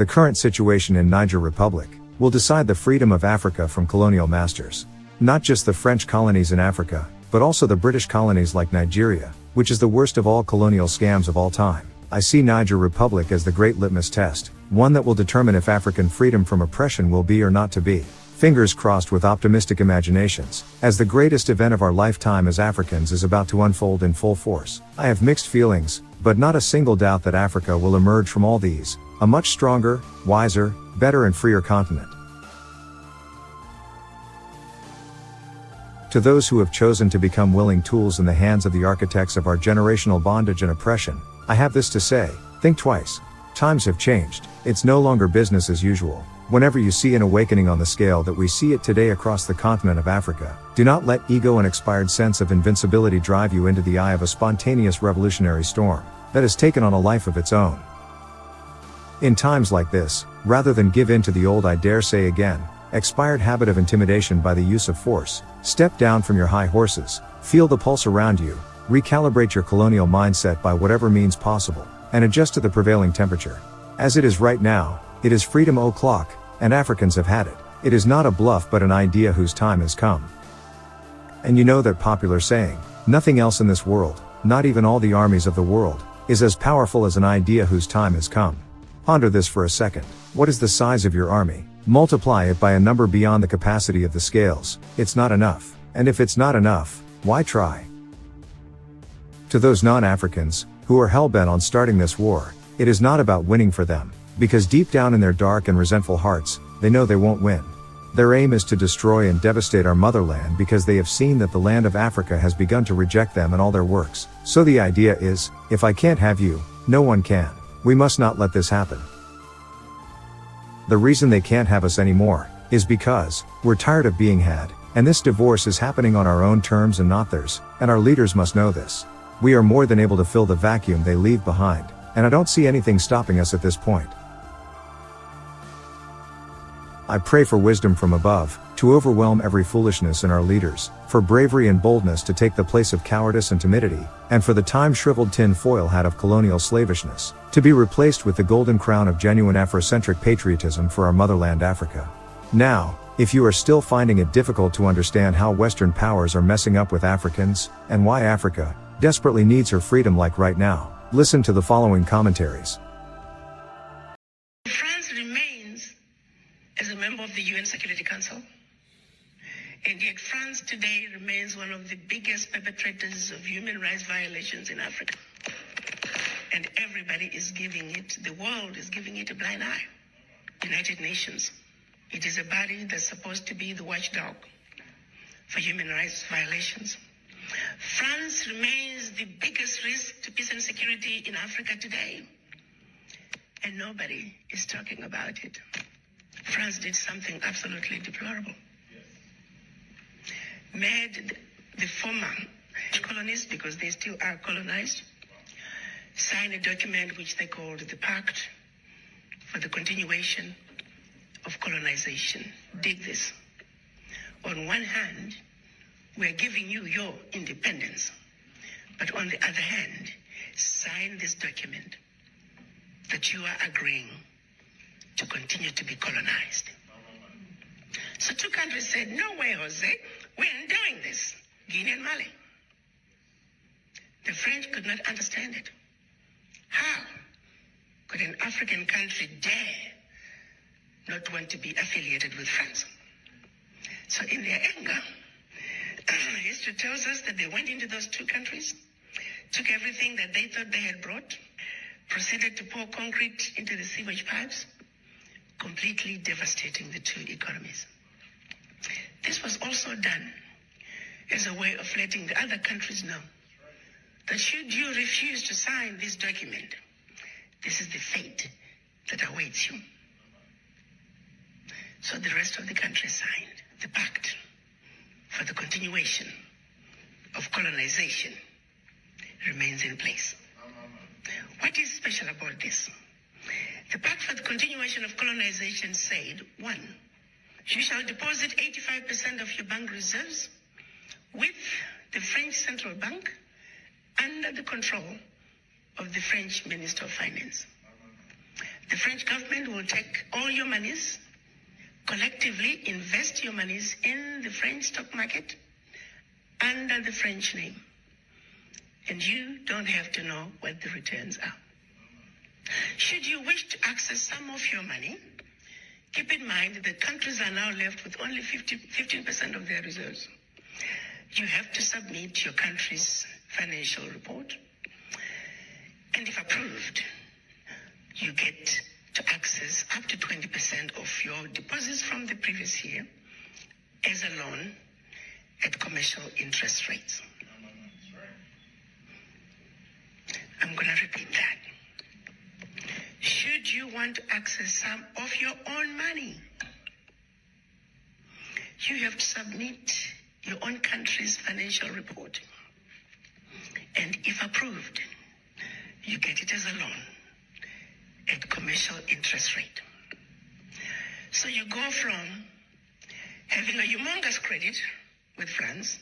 The current situation in Niger Republic will decide the freedom of Africa from colonial masters. Not just the French colonies in Africa, but also the British colonies like Nigeria, which is the worst of all colonial scams of all time. I see Niger Republic as the great litmus test, one that will determine if African freedom from oppression will be or not to be. Fingers crossed with optimistic imaginations, as the greatest event of our lifetime as Africans is about to unfold in full force. I have mixed feelings, but not a single doubt that Africa will emerge from all these, a much stronger, wiser, better and freer continent. To those who have chosen to become willing tools in the hands of the architects of our generational bondage and oppression, I have this to say: think twice. Times have changed. It's no longer business as usual. Whenever you see an awakening on the scale that we see it today across the continent of Africa, do not let ego and expired sense of invincibility drive you into the eye of a spontaneous revolutionary storm that has taken on a life of its own. In times like this, rather than give in to the old "I dare say again" expired habit of intimidation by the use of force, step down from your high horses, feel the pulse around you, recalibrate your colonial mindset by whatever means possible, and adjust to the prevailing temperature. As it is right now, it is freedom o'clock, and Africans have had it. It is not a bluff but an idea whose time has come. And you know that popular saying, nothing else in this world, not even all the armies of the world, is as powerful as an idea whose time has come. Ponder this for a second. What is the size of your army? Multiply it by a number beyond the capacity of the scales. It's not enough. And if it's not enough, why try? To those non-Africans, who are hell-bent on starting this war, it is not about winning for them, because deep down in their dark and resentful hearts, they know they won't win. Their aim is to destroy and devastate our motherland because they have seen that the land of Africa has begun to reject them and all their works. So the idea is, if I can't have you, no one can. We must not let this happen. The reason they can't have us anymore is because we're tired of being had, and this divorce is happening on our own terms and not theirs, and our leaders must know this. We are more than able to fill the vacuum they leave behind, and I don't see anything stopping us at this point. I pray for wisdom from above, to overwhelm every foolishness in our leaders, for bravery and boldness to take the place of cowardice and timidity, and for the time-shriveled tin-foil hat of colonial slavishness to be replaced with the golden crown of genuine Afrocentric patriotism for our motherland Africa. Now, if you are still finding it difficult to understand how Western powers are messing up with Africans, and why Africa desperately needs her freedom like right now, listen to the following commentaries. France remains as a member of the UN Security Council, and yet France today remains one of the biggest perpetrators of human rights violations in Africa. And everybody is giving it, the world is giving it a blind eye. United Nations, it is a body that's supposed to be the watchdog for human rights violations. France remains the biggest risk to peace and security in Africa today, and nobody is talking about it. France did something absolutely deplorable. Made the former colonies, because they still are colonized, sign a document which they called the Pact for the continuation of colonization. Dig this. On one hand, we're giving you your independence, but on the other hand, sign this document that you are agreeing to continue to be colonized. So two countries said, no way, Jose, we aren't doing this. Guinea and Mali. The French could not understand it. How could an African country dare not want to be affiliated with France? So in their anger, history tells us that they went into those two countries, took everything that they thought they had brought, proceeded to pour concrete into the sewage pipes, completely devastating the two economies. This was also done as a way of letting the other countries know that should you refuse to sign this document, this is the fate that awaits you. So the rest of the countries signed the Pact for the continuation of colonization remains in place. What is special about this? The Pact for the continuation of colonization said, 1, you shall deposit 85% of your bank reserves with the French Central Bank under the control of the French Minister of Finance. The French government will take all your monies, collectively invest your monies in the French stock market under the French name. And you don't have to know what the returns are. Should you wish to access some of your money, keep in mind that countries are now left with only 15% of their reserves. You have to submit your country's financial report. And if approved, you get to access up to 20% of your deposits from the previous year as a loan at commercial interest rates. I'm going to repeat that. Should you want to access some of your own money, you have to submit your own country's financial report. And if approved, you get it as a loan at commercial interest rate. So you go from having a humongous credit with France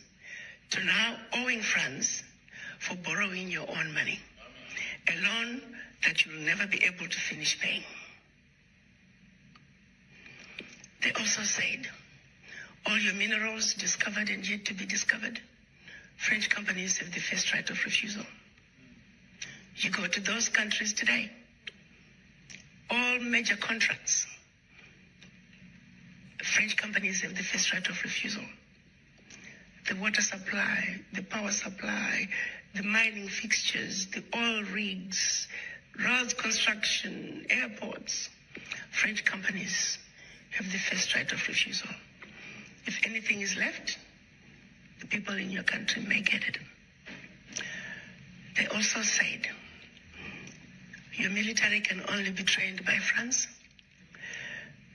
to now owing France for borrowing your own money, a loan that you'll never be able to finish paying. They also said, all your minerals discovered and yet to be discovered, French companies have the first right of refusal. You go to those countries today, all major contracts, French companies have the first right of refusal. The water supply, the power supply, the mining fixtures, the oil rigs, roads construction, airports, French companies have the first right of refusal. If anything is left, the people in your country may get it. They also said, your military can only be trained by France.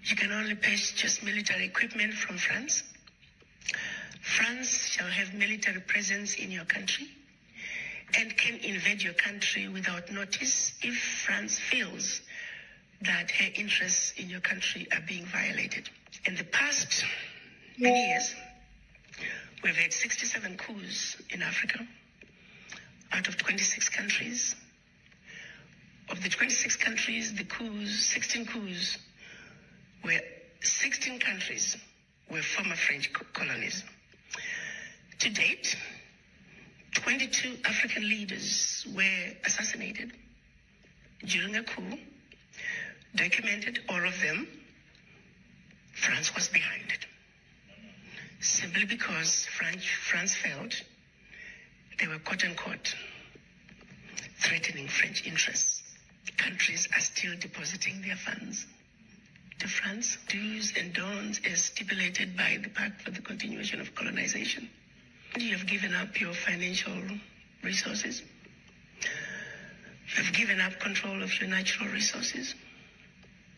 You can only purchase military equipment from France. France shall have military presence in your country and can invade your country without notice if France feels that her interests in your country are being violated. In the past many years, we've had 67 coups in Africa out of 26 countries. Of the 26 countries, the coups, 16 coups, 16 countries were former French colonies. To date, 22 African leaders were assassinated during a coup, documented all of them. France was behind it, simply because France felt they were quote-unquote threatening French interests. Countries are still depositing their funds to France, do's and don'ts as stipulated by the Pact for the Continuation of Colonization. You have given up your financial resources. You have given up control of your natural resources.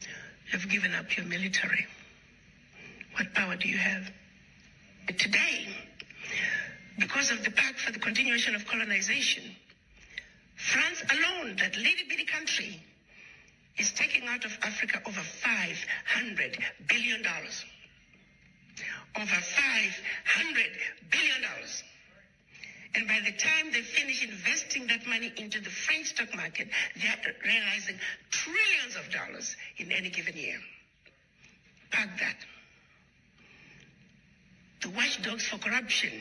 You have given up your military. What power do you have? But today, because of the Pact for the Continuation of Colonization, France alone, that little-bitty country, is taking out of Africa over $500 billion. Over $500 billion. And by the time they finish investing that money into the French stock market, they're realizing trillions of dollars in any given year. Park that. The watchdogs for corruption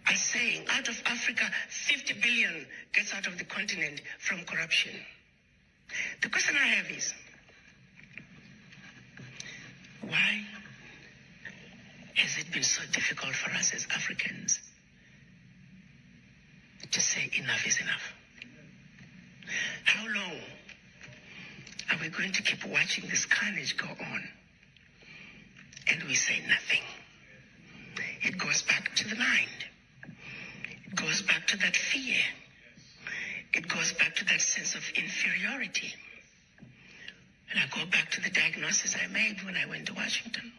are saying out of Africa, 50 billion gets out of the continent from corruption. The question I have is, why has it been so difficult for us as Africans to say enough is enough? How long are we going to keep watching this carnage go on and we say nothing? It goes back to the mind. It goes back to that fear. It goes back to that sense of inferiority. And I go back to the diagnosis I made when I went to Washington.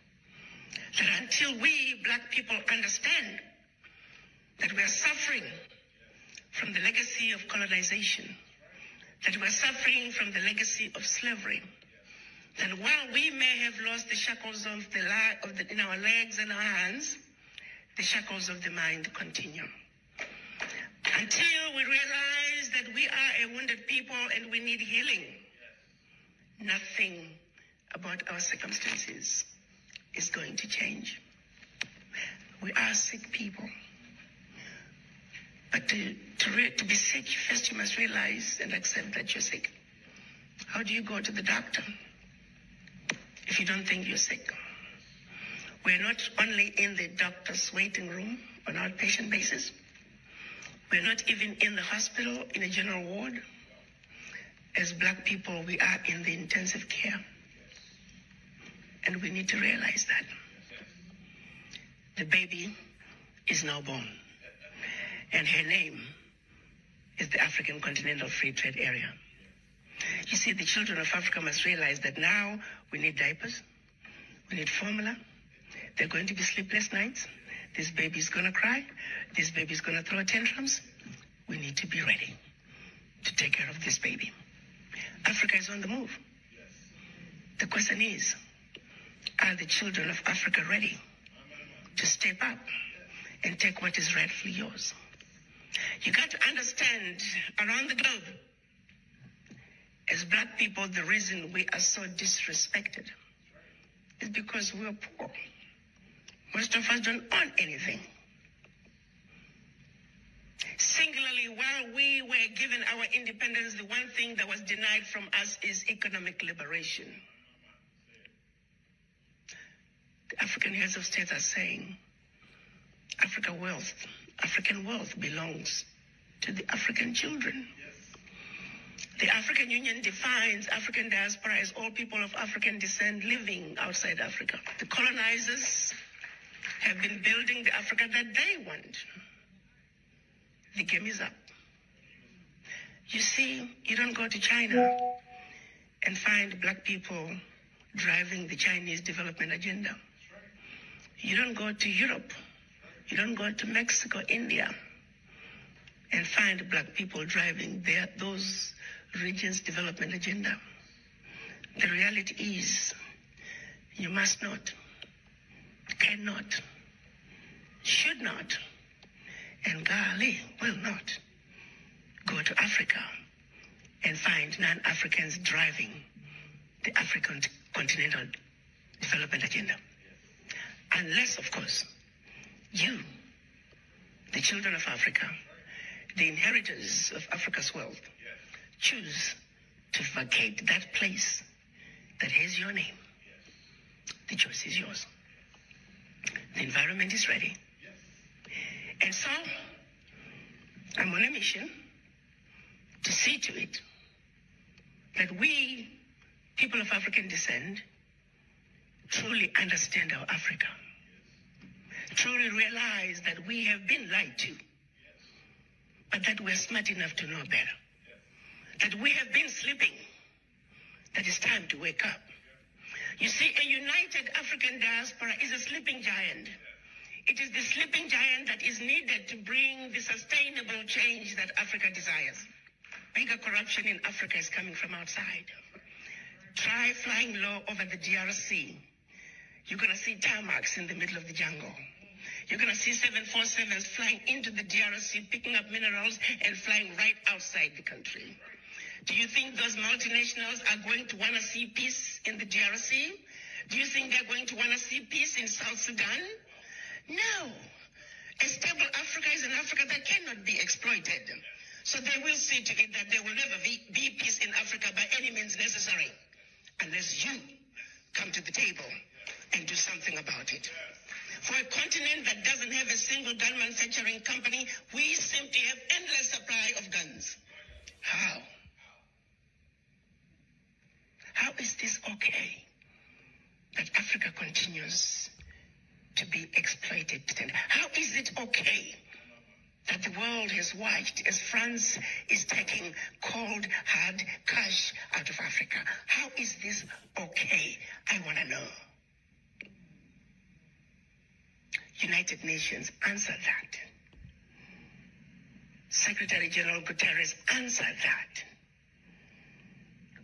That until we black people understand that we are suffering from the legacy of colonization, that we are suffering from the legacy of slavery, that while we may have lost the shackles of in our legs and our hands, the shackles of the mind continue. Until we realize that we are a wounded people and we need healing. nothing about our circumstances is going to change. We are sick people. But to be sick, first you must realize and accept that you're sick. How do you go to the doctor if you don't think you're sick? We're not only in the doctor's waiting room on an outpatient basis. We're not even in the hospital in a general ward. As Black people, we are in the intensive care. And we need to realize that. The baby is now born. And her name is the African Continental Free Trade Area. You see, the children of Africa must realize that now we need diapers, we need formula. There are going to be sleepless nights. This baby's going to cry. This baby's going to throw tantrums. We need to be ready to take care of this baby. Africa is on the move. The question is, are the children of Africa ready to step up and take what is rightfully yours? You got to understand, around the globe, as Black people, the reason we are so disrespected is because we are poor. Most of us don't own anything. Singularly, while we were given our independence, the one thing that was denied from us is economic liberation. The African heads of state are saying African wealth belongs to the African children. The African Union defines African diaspora as all people of African descent living outside Africa. The colonizers have been building the Africa that they want. The game is up. You see, you don't go to China and find Black people driving the Chinese development agenda. You don't go to Europe. You don't go to Mexico, India, and find Black people driving those regions' development agenda. The reality is, you must not, cannot, should not, and golly, will not go to Africa and find non-Africans driving the African continental development agenda. Unless, of course, you, the children of Africa, the inheritors of Africa's wealth, choose to vacate that place that has your name. The choice is yours. The environment is ready. And so, I'm on a mission to see to it that we, people of African descent, truly understand our Africa. Truly realize that we have been lied to, but that we're smart enough to know better. That we have been sleeping, that it's time to wake up. You see, a united African diaspora is a sleeping giant. It is the sleeping giant that is needed to bring the sustainable change that Africa desires. Bigger corruption in Africa is coming from outside. Try flying low over the DRC. You're going to see tarmacs in the middle of the jungle. You're going to see 747s flying into the DRC, picking up minerals and flying right outside the country. Do you think those multinationals are going to want to see peace in the DRC? Do you think they're going to want to see peace in South Sudan? No. A stable Africa is an Africa that cannot be exploited. So they will see to it that there will never be peace in Africa by any means necessary, unless you come to the table and do something about it. For a continent that doesn't have a single gun manufacturing company, we simply have endless supply of guns. How? How is this okay that Africa continues to be exploited? How is it okay that the world has watched as France is taking cold, hard cash out of Africa? How is this okay? I want to know. United Nations, answer that. Secretary General Guterres, answer that.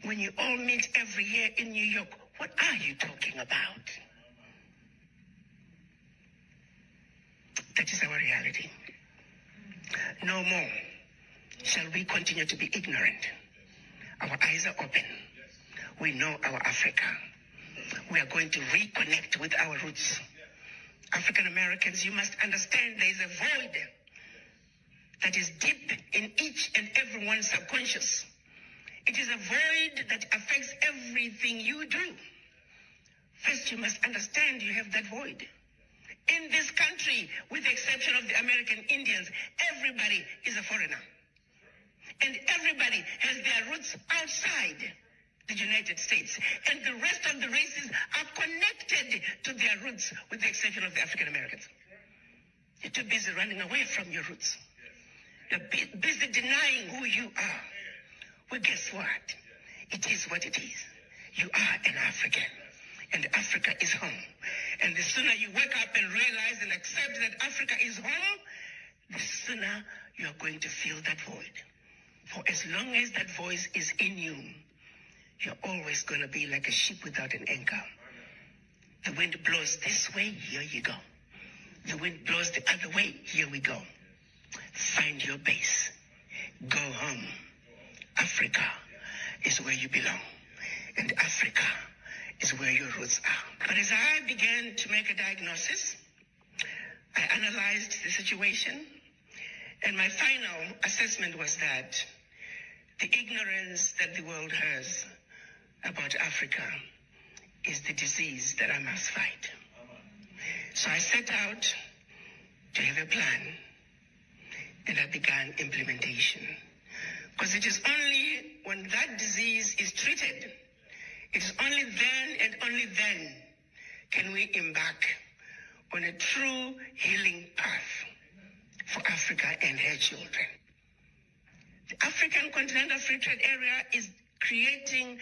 When you all meet every year in New York, what are you talking about? That is our reality. No more shall we continue to be ignorant. Our eyes are open. We know our Africa. We are going to reconnect with our roots. African Americans, you must understand there is a void that is deep in each and everyone's subconscious. It is a void that affects everything you do. First, you must understand you have that void. In this country, with the exception of the American Indians, everybody is a foreigner. And everybody has their roots outside the United States. And the rest of the races are connected to their roots, with the exception of the African Americans. You're too busy running away from your roots. You're busy denying who you are. Well, guess what? It is what it is. You are an African. And Africa is home. And the sooner you wake up and realize and accept that Africa is home, the sooner you are going to fill that void. For as long as that voice is in you, you're always going to be like a ship without an anchor. The wind blows this way, here you go. The wind blows the other way, here we go. Find your base. Go home. Africa is where you belong. And Africa is where your roots are. But as I began to make a diagnosis, I analyzed the situation, and my final assessment was that the ignorance that the world has about Africa is the disease that I must fight. So I set out to have a plan, and I began implementation. Because it is only when that disease is treated, it is only then and only then can we embark on a true healing path for Africa and her children. The African Continental Free Trade Area is creating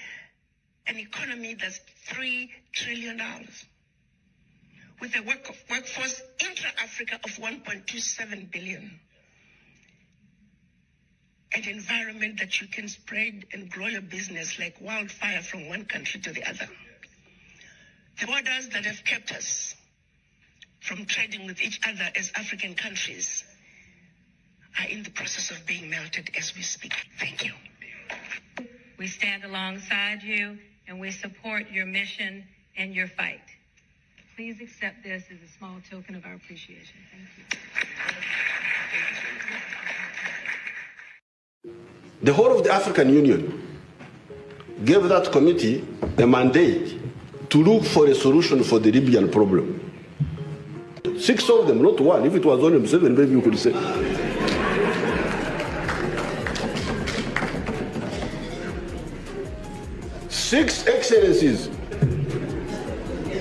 an economy that's $3 trillion with a workforce intra-Africa of 1.27 billion. An environment that you can spread and grow your business like wildfire from one country to the other. The borders that have kept us from trading with each other as African countries are in the process of being melted as we speak. Thank you. We stand alongside you and we support your mission and your fight. Please accept this as a small token of our appreciation. Thank you. The whole of the African Union gave that committee a mandate to look for a solution for the Libyan problem. 6 of them, not one. If it was only 7, maybe you could say. Six excellencies,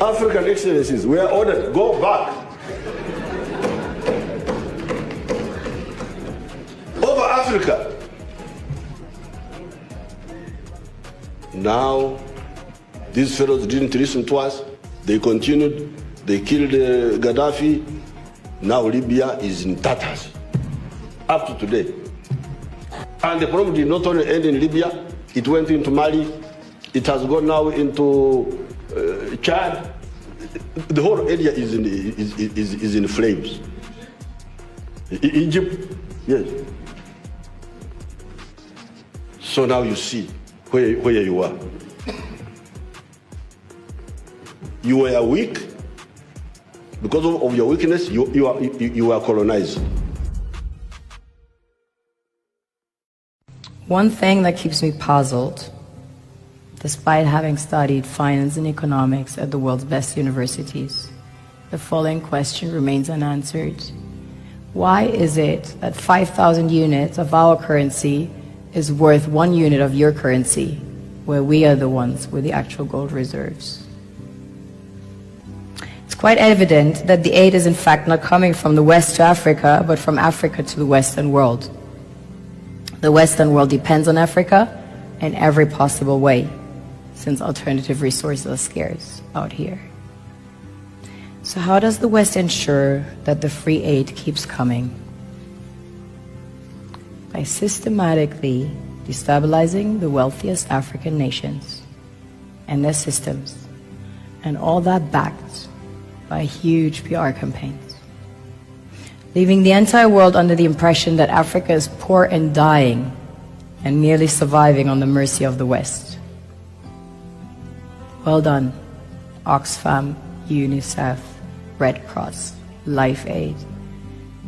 African excellencies, were ordered, go back. Over Africa. Now, these fellows didn't listen to us. They continued. They killed Gaddafi. Now Libya is in tatters, up to today. And the problem did not only end in Libya, it went into Mali. It has gone now into Chad. The whole area is in flames. Egypt, yes. So now you see where you are. You were weak. Because of your weakness, you are colonized. One thing that keeps me puzzled, despite having studied finance and economics at the world's best universities, the following question remains unanswered. Why is it that 5,000 units of our currency is worth 1 unit of your currency, where we are the ones with the actual gold reserves? It's quite evident that the aid is in fact not coming from the West to Africa, but from Africa to the Western world. The Western world depends on Africa in every possible way, since alternative resources are scarce out here. So how does the West ensure that the free aid keeps coming? By systematically destabilizing the wealthiest African nations and their systems, and all that backed by huge PR campaigns, leaving the entire world under the impression that Africa is poor and dying and merely surviving on the mercy of the West. Well done, Oxfam, UNICEF, Red Cross, Life Aid,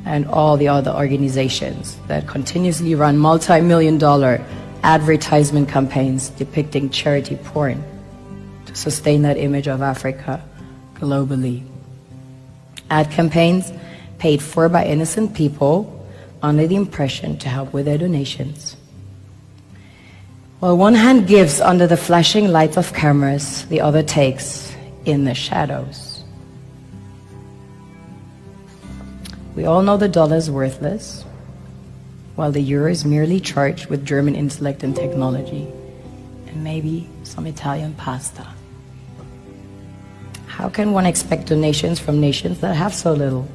and all the other organizations that continuously run multi-million-dollar advertisement campaigns depicting charity porn to sustain that image of Africa globally. Ad campaigns paid for by innocent people under the impression to help with their donations. While one hand gives under the flashing lights of cameras, the other takes in the shadows. We all know the dollar is worthless, while the euro is merely charged with German intellect and technology, and maybe some Italian pasta. How can one expect donations from nations that have so little?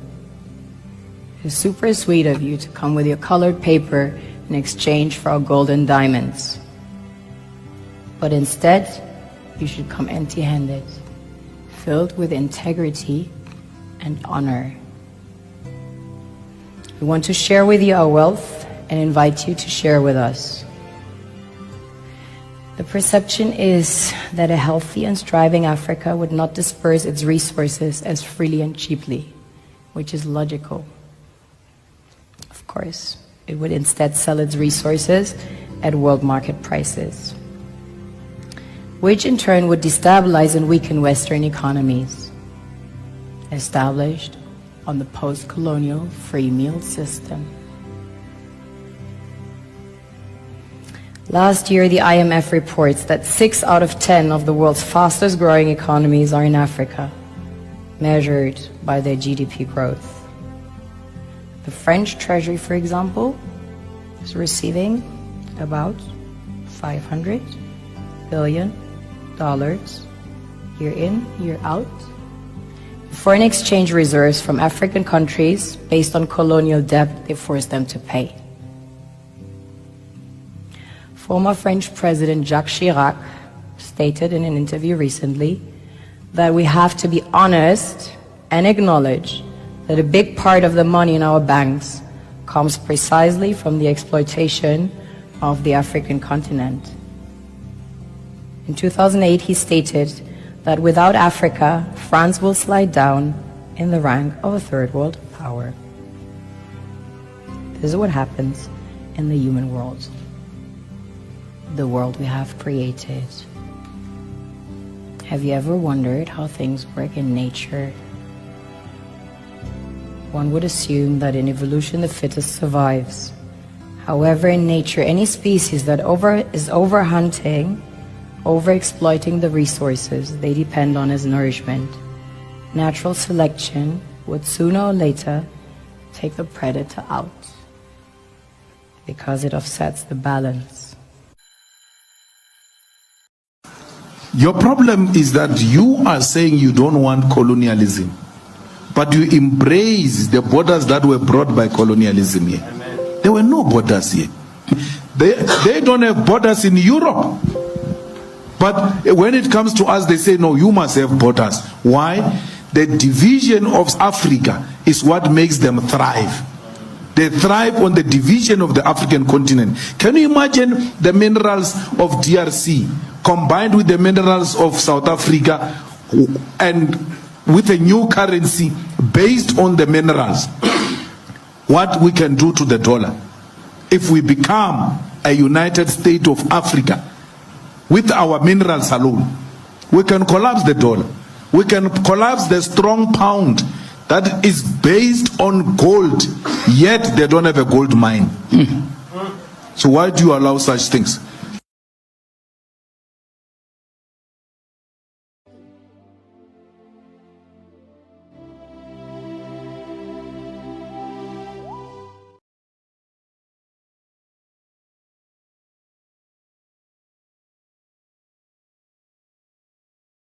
It's super sweet of you to come with your colored paper in exchange for our gold and diamonds. But instead, you should come empty-handed, filled with integrity and honor. We want to share with you our wealth and invite you to share with us. The perception is that a healthy and thriving Africa would not disperse its resources as freely and cheaply, which is logical. Of course, it would instead sell its resources at world market prices, which in turn would destabilize and weaken Western economies, established on the post-colonial free meal system. Last year, the IMF reports that 6 out of 10 of the world's fastest growing economies are in Africa, measured by their GDP growth. The French Treasury, for example, is receiving about $500 billion year in, year out. Foreign exchange reserves from African countries based on colonial debt they forced them to pay. Former French President Jacques Chirac stated in an interview recently that we have to be honest and acknowledge that a big part of the money in our banks comes precisely from the exploitation of the African continent. In 2008, he stated that without Africa, France will slide down in the rank of a third world power. This is what happens in the human world, the world we have created. Have you ever wondered how things work in nature? One would assume that in evolution the fittest survives. However, in nature, any species that is overhunting, overexploiting the resources they depend on as nourishment, natural selection would sooner or later take the predator out because it offsets the balance. Your problem is that you are saying you don't want colonialism, but you embrace the borders that were brought by colonialism here. Amen. There were no borders here. They don't have borders in Europe. But when it comes to us, they say, no, you must have borders. Why? The division of Africa is what makes them thrive. They thrive on the division of the African continent. Can you imagine the minerals of DRC combined with the minerals of South Africa and with a new currency based on the minerals? What we can do to the dollar if we become a United States of Africa with our minerals alone? We can collapse the dollar. We can collapse the strong pound that is based on gold, yet they don't have a gold mine. So why do you allow such things?